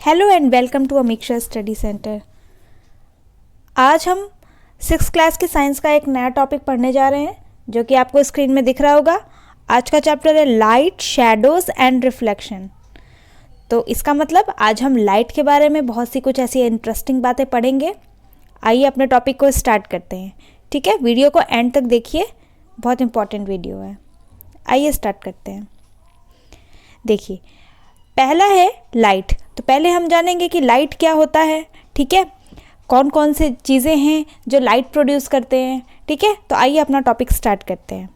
Hello and welcome to Amiksha study centre. आज हम 6th class के साइंस का एक नया टॉपिक पढ़ने जा रहे हैं जो कि आपको स्क्रीन में दिख रहा होगा। आज का चैप्टर है लाइट, शैडोज़ एंड रिफ्लेक्शन। तो इसका मतलब आज हम लाइट के बारे में बहुत सी कुछ ऐसी इंटरेस्टिंग बातें पढ़ेंगे। आइए अपने टॉपिक को स्टार्ट करते हैं। ठीक है, वीडियो को एंड तक देखिए, बहुत इंपॉर्टेंट वीडियो है। आइए स्टार्ट करते हैं। देखिए, पहला है लाइट। तो पहले हम जानेंगे कि लाइट क्या होता है। ठीक है, कौन कौन से चीज़ें हैं जो लाइट प्रोड्यूस करते हैं। ठीक है, तो आइए अपना टॉपिक स्टार्ट करते हैं।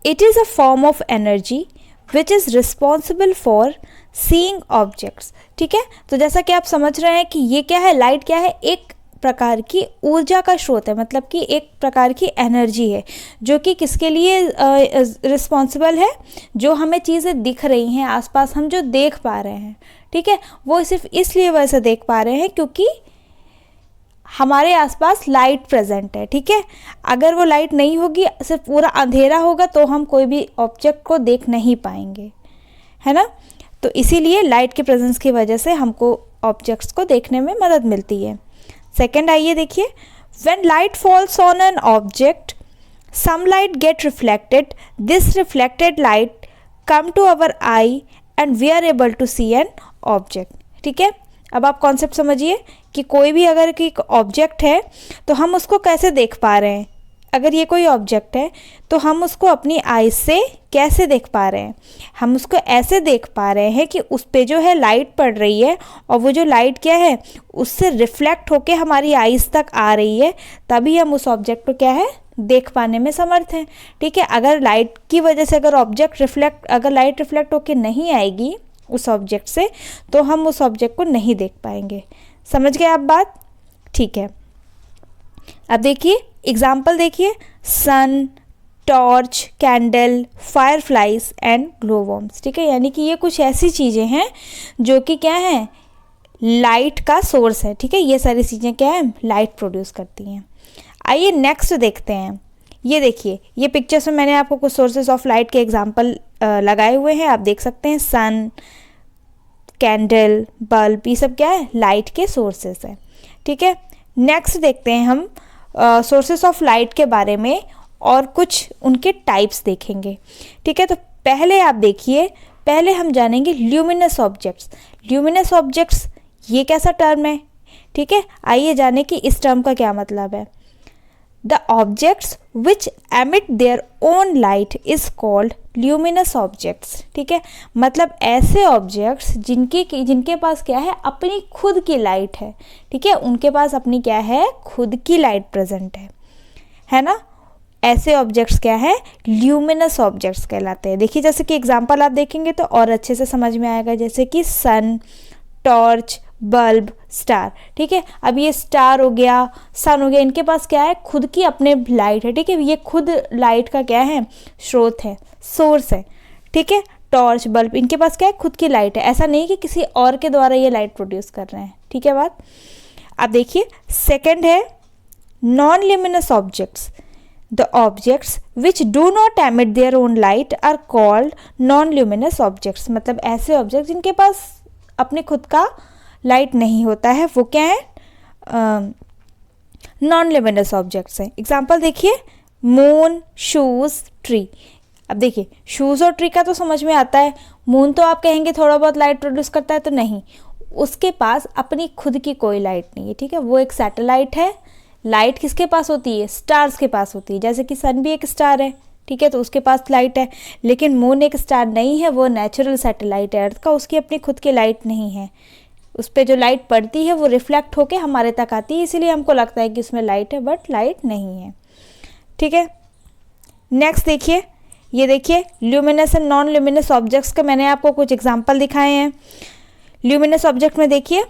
It is a form of energy which is responsible for seeing objects. ठीक है, तो जैसा कि आप समझ रहे हैं कि ये क्या है, लाइट क्या है, एक प्रकार की ऊर्जा का स्रोत है, मतलब कि एक प्रकार की एनर्जी है जो कि किसके लिए रिस्पॉन्सिबल है, जो हमें चीज़ें दिख रही हैं आसपास, हम जो देख पा रहे हैं। ठीक है, वो सिर्फ इसलिए वैसे देख पा रहे हैं क्योंकि हमारे आसपास लाइट प्रेजेंट है। ठीक है, अगर वो लाइट नहीं होगी, सिर्फ पूरा अंधेरा होगा, तो हम कोई भी ऑब्जेक्ट को देख नहीं पाएंगे, है ना। तो इसीलिए लाइट के प्रेजेंस की वजह से हमको ऑब्जेक्ट्स को देखने में मदद मिलती है। सेकेंड आइए देखिए, when light falls on an object, some light get reflected. This reflected light come to our eye and we are able to see an object. ठीक है, अब आप कॉन्सेप्ट समझिए कि कोई भी अगर एक ऑब्जेक्ट है तो हम उसको कैसे देख पा रहे हैं। अगर ये कोई ऑब्जेक्ट है तो हम उसको अपनी आईज से कैसे देख पा रहे हैं, हम उसको ऐसे देख पा रहे हैं कि उस पे जो है लाइट पड़ रही है और वो जो लाइट क्या है उससे रिफ्लेक्ट होके हमारी आईज तक आ रही है, तभी हम उस ऑब्जेक्ट को क्या है देख पाने में समर्थ हैं। ठीक है, अगर लाइट की वजह से अगर लाइट रिफ्लेक्ट होके नहीं आएगी उस ऑब्जेक्ट से तो हम उस ऑब्जेक्ट को नहीं देख पाएंगे। समझ गए आप बात? ठीक है, अब देखिए एग्जाम्पल देखिए, सन, टॉर्च, कैंडल, फायरफ्लाइज एंड ग्लोवर्म्स। ठीक है, यानी कि ये कुछ ऐसी चीज़ें हैं जो कि क्या है, लाइट का सोर्स है। ठीक है, ये सारी चीज़ें क्या है, लाइट प्रोड्यूस करती हैं। आइए नेक्स्ट देखते हैं। ये देखिए, ये पिक्चर्स में मैंने आपको कुछ सोर्सेज ऑफ लाइट के एग्जाम्पल लगाए हुए हैं, आप देख सकते हैं। सन, कैंडल, बल्ब, ये सब क्या है, लाइट के सोर्सेज हैं। ठीक है, नेक्स्ट देखते हैं हम सोर्सेस ऑफ लाइट के बारे में और कुछ उनके टाइप्स देखेंगे। ठीक है, तो पहले आप देखिए, पहले हम जानेंगे ल्यूमिनस ऑब्जेक्ट्स। ल्यूमिनस ऑब्जेक्ट्स ये कैसा टर्म है? ठीक है, आइए जाने कि इस टर्म का क्या मतलब है। The objects which emit their own light is called luminous objects. ठीक है, मतलब ऐसे ऑब्जेक्ट्स जिनके पास क्या है, अपनी खुद की लाइट है। ठीक है, उनके पास अपनी क्या है, खुद की लाइट प्रेजेंट है ना। ऐसे ऑब्जेक्ट्स क्या है, ल्यूमिनस ऑब्जेक्ट्स कहलाते हैं। देखिए, जैसे कि एग्जांपल आप देखेंगे तो और अच्छे से समझ में आएगा, जैसे कि सन, टॉर्च, बल्ब, स्टार। ठीक है, अब ये स्टार हो गया, सन हो गया, इनके पास क्या है, खुद की अपने लाइट है। ठीक है, ये खुद लाइट का क्या है, स्रोत है, सोर्स है। ठीक है, टॉर्च, बल्ब, इनके पास क्या है, खुद की लाइट है। ऐसा नहीं कि किसी और के द्वारा ये लाइट प्रोड्यूस कर रहे हैं। ठीक है बात। अब देखिए सेकंड है non luminous objects. The objects which do not emit their own light are called non luminous objects. मतलब ऐसे ऑब्जेक्ट जिनके पास अपने खुद का लाइट नहीं होता है, वो क्या है, नॉन ल्यूमिनस ऑब्जेक्ट्स हैं। एग्जाम्पल देखिए, मून, शूज़, ट्री। अब देखिए, शूज़ और ट्री का तो समझ में आता है। मून तो आप कहेंगे थोड़ा बहुत लाइट प्रोड्यूस करता है, तो नहीं, उसके पास अपनी खुद की कोई लाइट नहीं है। ठीक है, वो एक सैटेलाइट है। लाइट किसके पास होती है, स्टार्स के पास होती है। जैसे कि सन भी एक स्टार है, ठीक है, तो उसके पास लाइट है। लेकिन मून एक स्टार नहीं है, वो नेचुरल सैटेलाइट है अर्थ का, उसकी अपनी खुद की लाइट नहीं है। उस पर जो लाइट पड़ती है वो रिफ्लेक्ट होके हमारे तक आती है, इसीलिए हमको लगता है कि उसमें लाइट है, बट लाइट नहीं है। ठीक है, नेक्स्ट देखिए, ये देखिए luminous and non luminous objects के मैंने आपको कुछ एग्जांपल दिखाए हैं। ल्यूमिनस ऑब्जेक्ट में देखिए,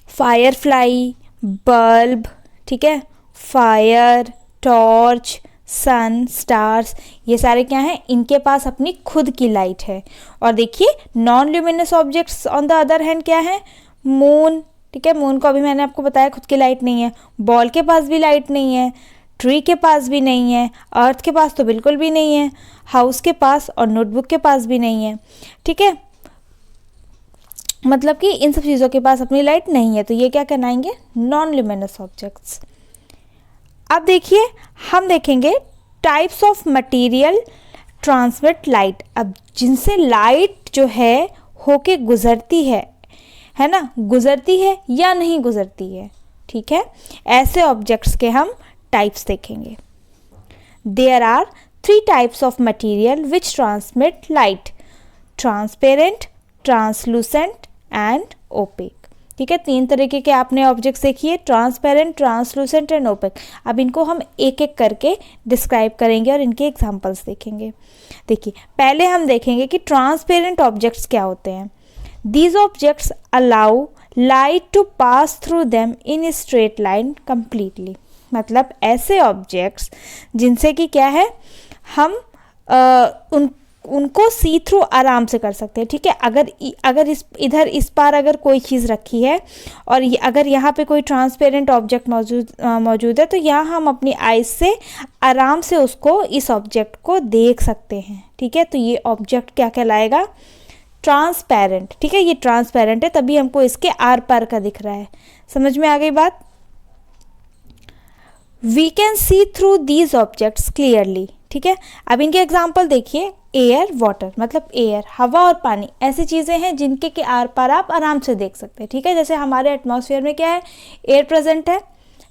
फायरफ्लाई, बल्ब, ठीक है, फायर, टॉर्च, सन, स्टार्स, ये सारे क्या हैं, इनके पास अपनी खुद की लाइट है। और देखिए non luminous objects on the other hand क्या है, मून। ठीक है, मून को अभी मैंने आपको बताया खुद की लाइट नहीं है, बॉल के पास भी लाइट नहीं है, ट्री के पास भी नहीं है, अर्थ के पास तो बिल्कुल भी नहीं है, हाउस के पास और नोटबुक के पास भी नहीं है। ठीक है, मतलब कि इन सब चीज़ों के पास अपनी लाइट नहीं है, तो ये क्या कहलाएंगे, नॉन ल्यूमिनस ऑब्जेक्ट्स। अब देखिए हम देखेंगे types of material transmit light. अब जिनसे लाइट जो है होके गुजरती है ना, गुजरती है या नहीं गुजरती है, ठीक है, ऐसे ऑब्जेक्ट्स के हम टाइप्स देखेंगे। There are 3 types of material which transmit light, transparent, translucent and opaque. ठीक है, 3 तरीके के आपने ऑब्जेक्ट्स देखिए, ट्रांसपेरेंट, ट्रांसलूसेंट एंड ओपेक। अब इनको हम एक एक करके डिस्क्राइब करेंगे और इनके एग्जांपल्स देखेंगे। देखिए पहले हम देखेंगे कि ट्रांसपेरेंट ऑब्जेक्ट्स क्या होते हैं। These objects allow light to pass through them in straight line completely. मतलब ऐसे ऑब्जेक्ट्स जिनसे कि क्या है, हम उनको सी थ्रू आराम से कर सकते हैं। ठीक है, अगर इस पार अगर कोई चीज़ रखी है और अगर यहाँ पे कोई ट्रांसपेरेंट ऑब्जेक्ट मौजूद है, तो यहाँ हम अपनी आइज से आराम से इस ऑब्जेक्ट को देख सकते हैं। ठीक है, तो ये ऑब्जेक्ट क्या कहलाएगा, ट्रांसपेरेंट। ठीक है, ये ट्रांसपेरेंट है, तभी हमको इसके आर पार का दिख रहा है। समझ में आ गई बात। We can see through these objects clearly. ठीक है, अब इनके एग्जाम्पल देखिए। एयर, वाटर, मतलब एयर, हवा और पानी ऐसी चीज़ें हैं जिनके के आर पार आप आराम से देख सकते हैं। ठीक है, जैसे हमारे एटमॉस्फेयर में क्या है, एयर प्रेजेंट है।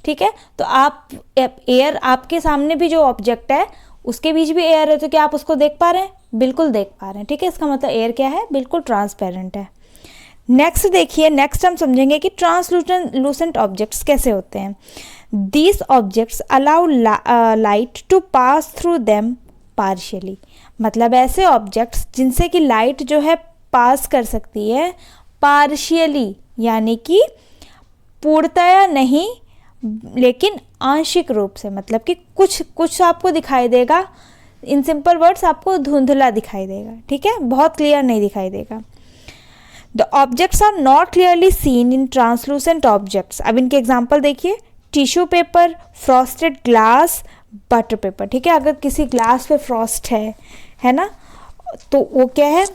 ठीक है, तो आप एयर, आपके सामने भी जो ऑब्जेक्ट है उसके बीच भी एयर है, तो क्या आप उसको देख पा रहे हैं, बिल्कुल देख पा रहे हैं। ठीक है, इसका मतलब एयर क्या है, बिल्कुल ट्रांसपेरेंट है। नेक्स्ट देखिए, नेक्स्ट हम समझेंगे कि ट्रांसलूसेंट ऑब्जेक्ट्स कैसे होते हैं। These objects allow light to pass through them partially. मतलब ऐसे ऑब्जेक्ट्स जिनसे कि लाइट जो है पास कर सकती है पार्शियली, यानी कि पूर्णतया नहीं लेकिन आंशिक रूप से। मतलब कि कुछ आपको दिखाई देगा, इन सिंपल वर्ड्स आपको धुंधला दिखाई देगा। ठीक है, बहुत क्लियर नहीं दिखाई देगा। The objects are not clearly seen in translucent objects. अब इनके एग्जाम्पल देखिए। Tissue paper, frosted glass, butter paper. ठीक है, अगर किसी ग्लास पे फ्रॉस्ट है ना, तो वो क्या है,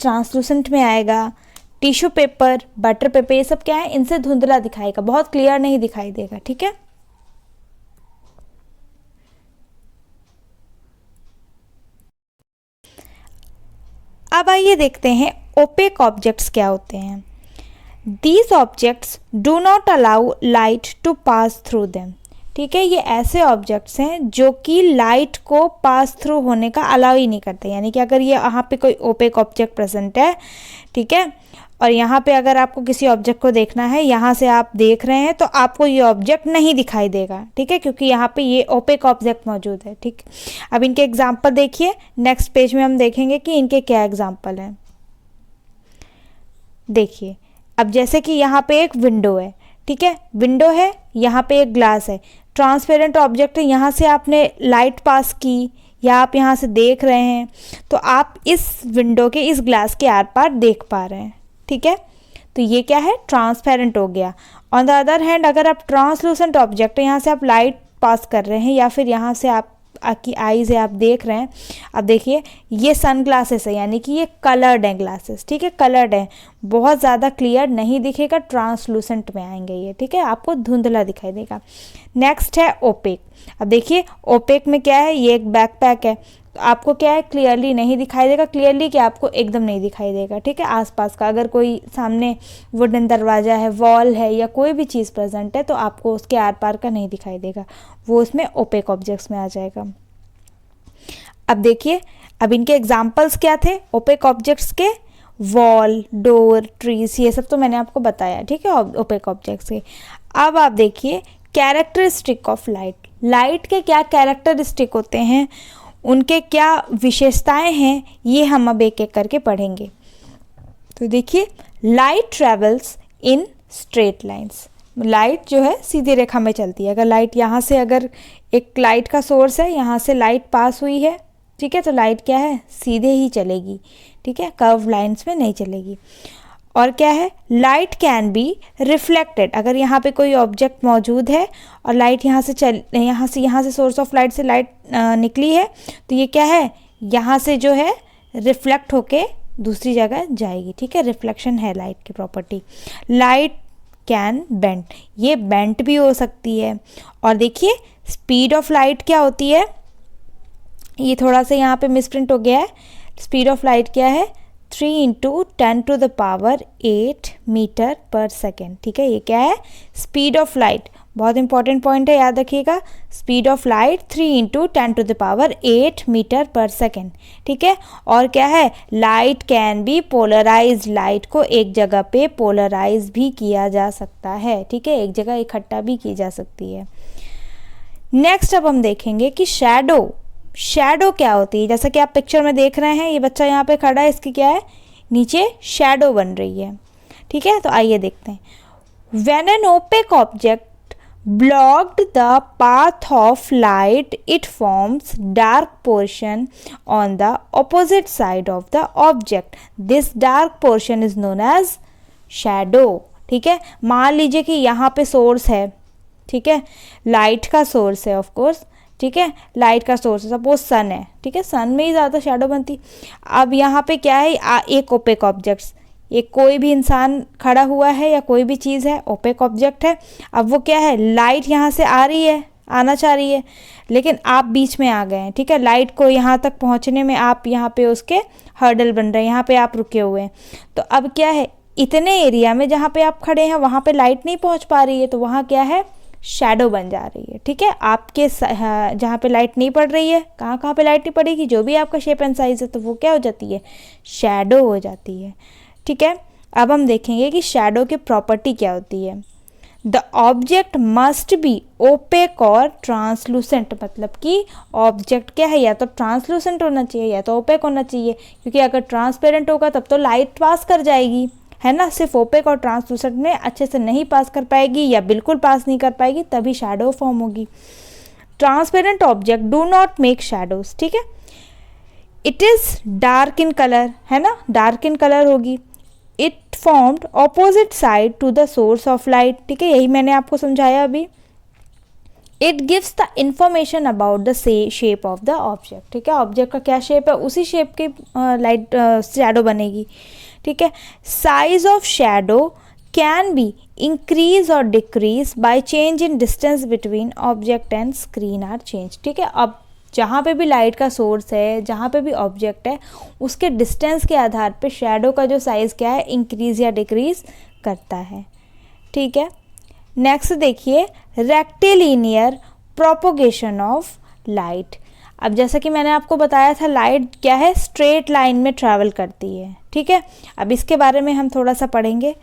ट्रांसलूसेंट में आएगा। टिश्यू पेपर, बटर पेपर, ये सब क्या है, इनसे धुंधला दिखाएगा, बहुत क्लियर नहीं दिखाई देगा। ठीक है, अब आइए देखते हैं ओपेक ऑब्जेक्ट्स क्या होते हैं। These objects do not allow light to pass through them। ठीक है, ये ऐसे ऑब्जेक्ट्स हैं जो कि लाइट को पास थ्रू होने का अलाउ ही नहीं करते। यानी कि अगर ये यहाँ पे कोई ओपेक ऑब्जेक्ट प्रेजेंट है, ठीक है, और यहाँ पे अगर आपको किसी ऑब्जेक्ट को देखना है, यहाँ से आप देख रहे हैं, तो आपको ये ऑब्जेक्ट नहीं दिखाई देगा। ठीक है, क्योंकि यहाँ पे ये ओपेक ऑब्जेक्ट मौजूद है। ठीक, अब इनके एग्जाम्पल देखिए। नेक्स्ट पेज में हम देखेंगे कि इनके क्या एग्जाम्पल हैं। देखिए, अब जैसे कि यहाँ पे एक विंडो है। ठीक है, विंडो है, यहाँ पे एक ग्लास है, ट्रांसपेरेंट ऑब्जेक्ट है, यहाँ से आपने लाइट पास की या आप यहाँ से देख रहे हैं, तो आप इस विंडो के इस ग्लास के आर पार देख पा रहे हैं। ठीक है, तो ये क्या है, ट्रांसपेरेंट हो गया। ऑन द अदर हैंड, अगर आप ट्रांसलूसेंट ऑब्जेक्ट है, यहाँ से आप लाइट पास कर रहे हैं या फिर यहाँ से आपकी आईज है, आप देख रहे हैं। अब देखिए, ये सन ग्लासेस है, यानी कि ये कलर्ड हैं ग्लासेस। ठीक है, कलर्ड हैं, बहुत ज़्यादा क्लियर नहीं दिखेगा, ट्रांसलूसेंट में आएंगे ये। ठीक है, आपको धुंधला दिखाई देगा। नेक्स्ट है ओपेक। अब देखिए, ओपेक में क्या है, ये एक बैकपैक है, तो आपको क्या है, क्लियरली नहीं दिखाई देगा। क्लियरली क्या, आपको एकदम नहीं दिखाई देगा। ठीक है, आसपास का अगर कोई सामने वुडन दरवाज़ा है, वॉल है या कोई भी चीज़ प्रेजेंट है, तो आपको उसके आर पार का नहीं दिखाई देगा, वो उसमें ओपेक ऑब्जेक्ट्स में आ जाएगा। अब देखिए, अब इनके एग्जाम्पल्स क्या थे ओपेक ऑब्जेक्ट्स के, वॉल, डोर, ट्रीज, ये सब तो मैंने आपको बताया। ठीक है, ओपेक ऑब्जेक्ट्स के। अब आप देखिए कैरेक्टरिस्टिक ऑफ लाइट। लाइट के क्या कैरेक्टरिस्टिक होते हैं, उनके क्या विशेषताएं हैं, ये हम अब एक एक करके पढ़ेंगे। तो देखिए, light travels in straight lines. Light जो है सीधी रेखा में चलती है। अगर लाइट यहाँ से, अगर एक लाइट का सोर्स है, यहाँ से लाइट पास हुई है, ठीक है, तो लाइट क्या है, सीधे ही चलेगी। ठीक है, कर्व लाइंस में नहीं चलेगी। और क्या है, लाइट कैन बी रिफ्लेक्टेड। अगर यहाँ पे कोई ऑब्जेक्ट मौजूद है और लाइट यहाँ से सोर्स ऑफ लाइट से लाइट निकली है, तो ये क्या है, यहाँ से जो है रिफ्लेक्ट होके दूसरी जगह जाएगी, ठीक है। रिफ्लेक्शन है लाइट की प्रॉपर्टी। लाइट कैन बेंड, ये बेंट भी हो सकती है। और देखिए स्पीड ऑफ लाइट क्या होती है, ये थोड़ा सा यहाँ पे मिसप्रिंट हो गया है। स्पीड ऑफ लाइट क्या है, 3 × 10⁸ मीटर पर सेकेंड, ठीक है। ये क्या है, स्पीड ऑफ लाइट, बहुत इंपॉर्टेंट पॉइंट है, याद रखिएगा। Speed of light 3 × 10⁸ metre per second, ठीक है। और क्या है, light can be polarize, light को एक जगह पे पोलराइज भी किया जा सकता है, ठीक है, एक जगह इकट्ठा भी की जा सकती है। नेक्स्ट अब हम देखेंगे कि शैडो क्या होती है। जैसा कि आप पिक्चर में देख रहे हैं, ये बच्चा यहाँ पे खड़ा है, इसकी क्या है, नीचे शैडो बन रही है, ठीक है। तो आइए देखते हैं। When an opaque object blocked the path of light, it forms dark portion on the opposite side of the object. This dark portion is known as shadow, ठीक है। मान लीजिए कि यहाँ पे सोर्स है, ठीक है, लाइट का सोर्स है, ऑफ कोर्स, ठीक है, लाइट का सोर्स है, सपोज सन है, ठीक है, सन में ही ज़्यादा शैडो बनती। अब यहाँ पे क्या है, एक ओपेक ऑब्जेक्ट्स, ये कोई भी इंसान खड़ा हुआ है या कोई भी चीज़ है, ओपेक ऑब्जेक्ट है। अब वो क्या है, लाइट यहाँ से आ रही है, आना चाह रही है, लेकिन आप बीच में आ गए हैं, ठीक है। लाइट को यहाँ तक पहुँचने में आप यहाँ पे उसके हर्डल बन रहे हैं, यहाँ पे आप रुके हुए हैं। तो अब क्या है, इतने एरिया में जहाँ पे आप खड़े हैं वहाँ पे लाइट नहीं पहुँच पा रही है, तो वहाँ क्या है, शैडो बन जा रही है, ठीक है। आपके जहाँ पे लाइट नहीं पड़ रही है, कहाँ पे लाइट नहीं पड़ेगी, जो भी आपका शेप एंड साइज है, तो वो क्या हो जाती है, शैडो हो जाती है, ठीक है। अब हम देखेंगे कि शैडो की प्रॉपर्टी क्या होती है। The object must be opaque और ट्रांसलूसेंट, मतलब कि ऑब्जेक्ट क्या है, या तो ट्रांसलूसेंट होना चाहिए या तो ओपेक होना चाहिए, क्योंकि अगर ट्रांसपेरेंट होगा तब तो लाइट पास कर जाएगी, है ना। सिर्फ ओपेक और ट्रांसलूसेंट में अच्छे से नहीं पास कर पाएगी या बिल्कुल पास नहीं कर पाएगी, तभी शैडो फॉर्म होगी। Transparent object do not make shadows, ठीक है। It is dark in colour, है ना, डार्क इन कलर होगी। It formed opposite side to the source of light, ठीक है, यही मैंने आपको समझाया अभी। It gives the information about the shape of the object, ठीक है, ऑब्जेक्ट का क्या शेप है, उसी शेप की लाइट शैडो बनेगी, ठीक है। Size of shadow can be increase और decrease by change in distance between object and screen or change, ठीक है। अब जहाँ पे भी लाइट का सोर्स है, जहाँ पे भी ऑब्जेक्ट है, उसके डिस्टेंस के आधार पे शैडो का जो साइज़ क्या है, इंक्रीज या डिक्रीज करता है, ठीक है। नेक्स्ट देखिए, रेक्टिलिनियर प्रोपोगेशन ऑफ लाइट। अब जैसा कि मैंने आपको बताया था, लाइट क्या है, स्ट्रेट लाइन में ट्रैवल करती है, ठीक है। अब इसके बारे में हम थोड़ा सा पढ़ेंगे।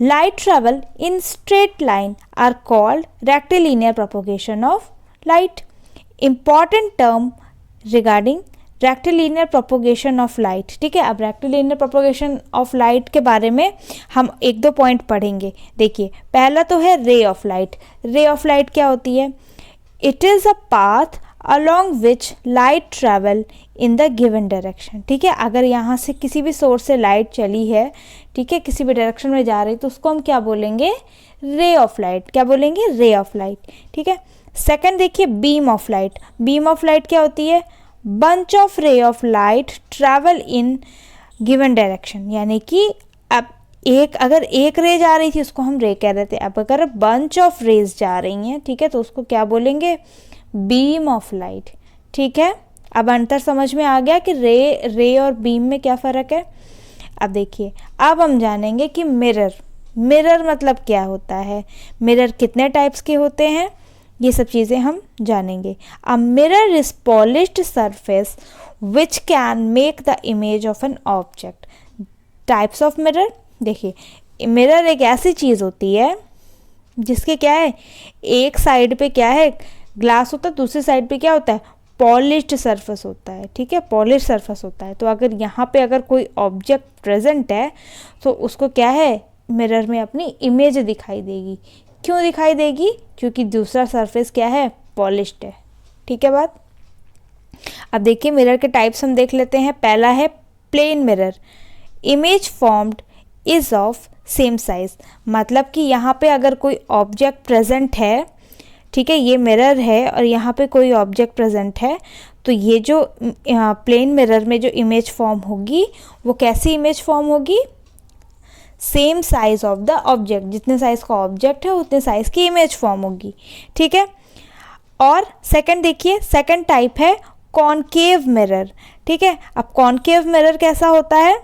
Light travel in straight line are called rectilinear propagation of light. Important term regarding rectilinear propagation of light, ठीक है। अब रेक्टिलिनियर प्रोपोगेशन ऑफ लाइट के बारे में हम 1-2 पॉइंट पढ़ेंगे। देखिए, पहला तो है ray of light. Ray of light क्या होती है, it is a path along which light travel in the given direction, ठीक है। अगर यहाँ से किसी भी सोर्स से लाइट चली है, ठीक है, किसी भी डायरेक्शन में जा रही, तो उसको हम क्या बोलेंगे, रे ऑफ लाइट, क्या बोलेंगे, रे ऑफ लाइट, ठीक है। सेकंड देखिए, beam of light. Beam of light क्या होती है, bunch of ray of light travel in given direction, यानी कि अब अगर एक रे जा रही थी उसको हम रे कह रहे थे, अब अगर बंच ऑफ रेज जा रही हैं, ठीक है, तो उसको क्या बोलेंगे, बीम ऑफ लाइट, ठीक है। अब अंतर समझ में आ गया कि रे और बीम में क्या फ़र्क है। अब देखिए, अब हम जानेंगे कि मिरर मतलब क्या होता है, मिरर कितने टाइप्स के होते हैं, ये सब चीज़ें हम जानेंगे। A mirror is polished surface which can make the image of an object. Types of mirror, देखिए, मिरर एक ऐसी चीज़ होती है जिसके क्या है, एक साइड पे क्या है, ग्लास होता है, दूसरी साइड पे क्या होता है, पॉलिश्ड सरफेस होता है, ठीक है, पॉलिश सरफेस होता है। तो अगर यहाँ पे अगर कोई ऑब्जेक्ट प्रेजेंट है तो उसको क्या है, मिरर में अपनी इमेज दिखाई देगी। क्यों दिखाई देगी, क्योंकि दूसरा सरफेस क्या है, पॉलिश्ड है, ठीक है बात। अब देखिए, मिरर के टाइप्स हम देख लेते हैं। पहला है plane mirror. Image formed is of same size, मतलब कि यहाँ पे अगर कोई ऑब्जेक्ट प्रेजेंट है, ठीक है, ये मिरर है और यहाँ पे कोई ऑब्जेक्ट प्रेजेंट है, तो ये जो प्लेन मिरर में जो इमेज फॉर्म होगी वो कैसी इमेज फॉर्म होगी, same size of the object, जितने साइज का ऑब्जेक्ट है उतने साइज की इमेज फॉर्म होगी, ठीक है। और सेकंड देखिए, सेकंड टाइप है कॉनकेव मिरर, ठीक है। अब कॉनकेव मिरर कैसा होता है,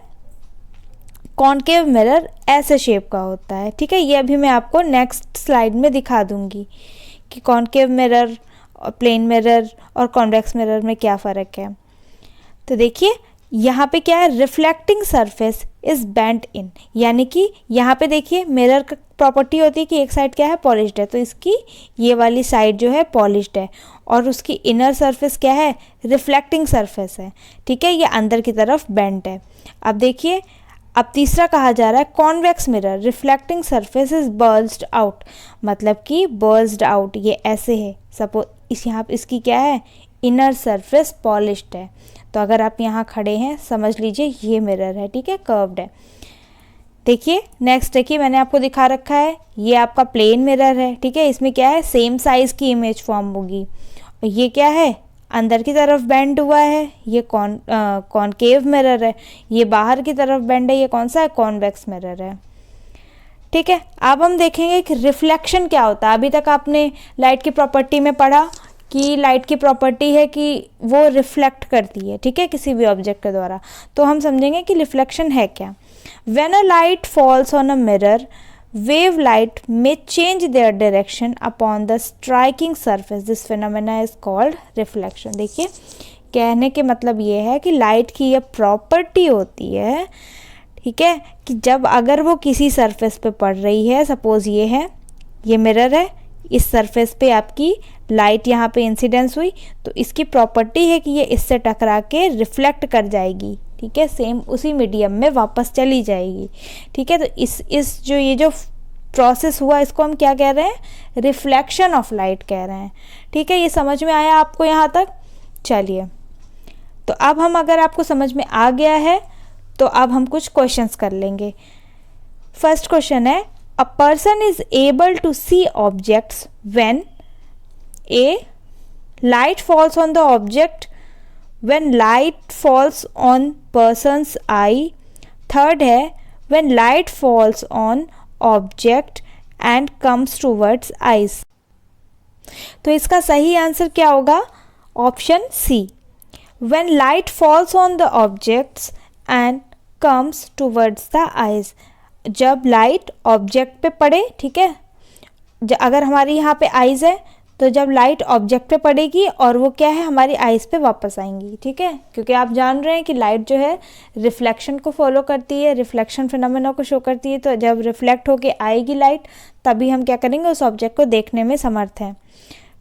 कॉनकेव मिरर ऐसे शेप का होता है, ठीक है। ये अभी मैं आपको नेक्स्ट स्लाइड में दिखा दूंगी कि कॉनकेव मिरर, प्लेन मिरर और कॉन्वेक्स मिरर में क्या फ़र्क है। तो देखिए यहाँ पे क्या है, रिफ्लेक्टिंग सरफेस इज बेंट इन, यानी कि यहाँ पे देखिए मिरर का प्रॉपर्टी होती है कि एक साइड क्या है, पॉलिश्ड है, तो इसकी ये वाली साइड जो है पॉलिश्ड है और उसकी इनर सरफेस क्या है, रिफ्लेक्टिंग सरफेस है, ठीक है, ये अंदर की तरफ बेंट है। अब देखिए, अब तीसरा कहा जा रहा है convex mirror, reflecting surface is burst out, मतलब कि बर्स्ड आउट ये ऐसे है, सपोज इस यहाँ पे इसकी क्या है, इनर सरफेस पॉलिश्ड है, तो अगर आप यहाँ खड़े हैं समझ लीजिए ये मिरर है, ठीक है, कर्व्ड है। देखिए नेक्स्ट, देखिए मैंने आपको दिखा रखा है, ये आपका प्लेन मिरर है, ठीक है, इसमें क्या है, सेम साइज की इमेज फॉर्म होगी, और ये क्या है, अंदर की तरफ बेंड हुआ है, ये कॉनकेव मिरर है, ये बाहर की तरफ बेंड है, ये कौन सा है, कॉन्वेक्स मिरर है, ठीक है। अब हम देखेंगे कि रिफ्लेक्शन क्या होता है। अभी तक आपने लाइट की प्रॉपर्टी में पढ़ा कि लाइट की प्रॉपर्टी है कि वो रिफ्लेक्ट करती है, ठीक है, किसी भी ऑब्जेक्ट के द्वारा, तो हम समझेंगे कि रिफ्लेक्शन है क्या। When a light falls on a mirror, wave light may change their direction upon the striking surface. This phenomena is called reflection. देखिए कहने के मतलब ये है कि लाइट की ये प्रॉपर्टी होती है, ठीक है, कि जब अगर वो किसी सरफेस पे पड़ रही है, सपोज ये है, ये मिरर है, इस सरफेस पे आपकी लाइट यहाँ पे इंसिडेंस हुई, तो इसकी प्रॉपर्टी है कि ये इससे टकरा के रिफ्लेक्ट कर जाएगी, ठीक है, सेम उसी मीडियम में वापस चली जाएगी, ठीक है। तो इस जो ये जो प्रोसेस हुआ इसको हम क्या कह रहे हैं, रिफ्लेक्शन ऑफ लाइट कह रहे हैं, ठीक है। ये समझ में आया आपको यहाँ तक, चलिए तो अब हम, अगर आपको समझ में आ गया है तो अब हम कुछ क्वेश्चंस कर लेंगे। फर्स्ट क्वेश्चन है, a person is able to see objects when a light falls on the object, when light falls on person's eye, third है when light falls on object and comes towards eyes। तो इसका सही answer क्या होगा, option C, when light falls on the objects and comes towards the eyes। जब light object पे पड़े, ठीक है, अगर हमारी यहाँ पे आइज़ है तो जब लाइट ऑब्जेक्ट पे पड़ेगी और वो क्या है, हमारी आइज़ पे वापस आएंगी, ठीक है, क्योंकि आप जान रहे हैं कि लाइट जो है रिफ्लेक्शन को फॉलो करती है, रिफ्लेक्शन फिनोमेना को शो करती है, तो जब रिफ्लेक्ट होके आएगी लाइट तभी हम क्या करेंगे, उस ऑब्जेक्ट को देखने में समर्थ हैं,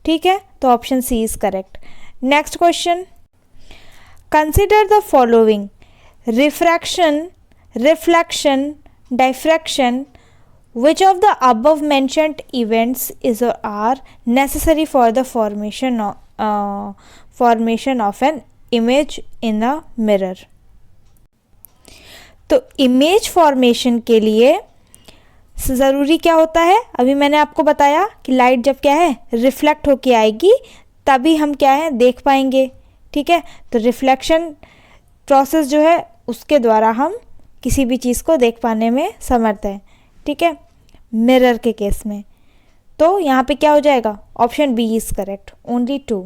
ठीक है, तो option C is correct. Next question, consider the following, refraction, reflection, diffraction, which of the above mentioned events is or are necessary for the formation of an image in a mirror। तो image formation के लिए ज़रूरी क्या होता है, अभी मैंने आपको बताया कि लाइट जब क्या है, रिफ्लेक्ट होके आएगी तभी हम क्या है, देख पाएंगे, ठीक है। तो रिफ्लेक्शन प्रोसेस जो है उसके द्वारा हम किसी भी चीज़ को देख पाने में समर्थ हैं, ठीक है, मिरर के केस में। तो यहाँ पे क्या हो जाएगा, option B is correct, only 2।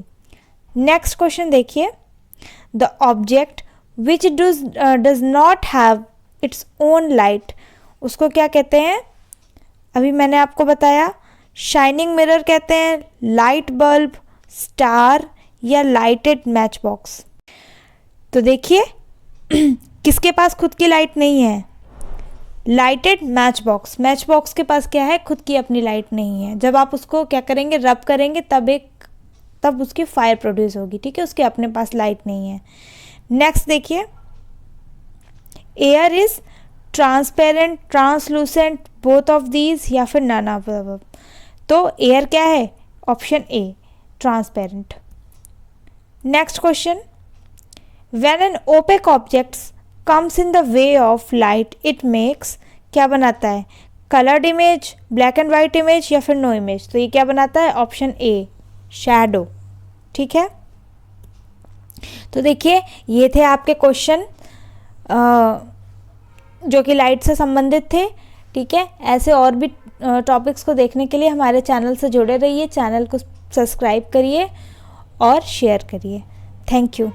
Next question देखिए, the object which does not have its own light, उसको क्या कहते हैं, अभी मैंने आपको बताया, शाइनिंग मिरर कहते हैं, लाइट बल्ब, स्टार या लाइटेड मैच बॉक्स। तो देखिए किसके पास खुद की लाइट नहीं है, lighted match box, match box के पास क्या है, खुद की अपनी लाइट नहीं है, जब आप उसको क्या करेंगे, रब करेंगे तब उसकी फायर प्रोड्यूस होगी, ठीक है, उसके अपने पास लाइट नहीं है। नेक्स्ट देखिए, air is transparent, translucent, both of these या फिर नन ऑफ द अबव। तो एयर क्या है, option A, transparent. Next question, when an opaque object comes in the way of light it makes, क्या बनाता है, coloured image, black and white image या फिर नो इमेज। तो ये क्या बनाता है, ऑप्शन ए, शैडो, ठीक है। तो देखिए ये थे आपके क्वेश्चन जो कि लाइट से संबंधित थे। ठीक है, ऐसे और भी टॉपिक्स को देखने के लिए हमारे चैनल से जुड़े रहिए, चैनल को सब्सक्राइब करिए और शेयर करिए। Thank you.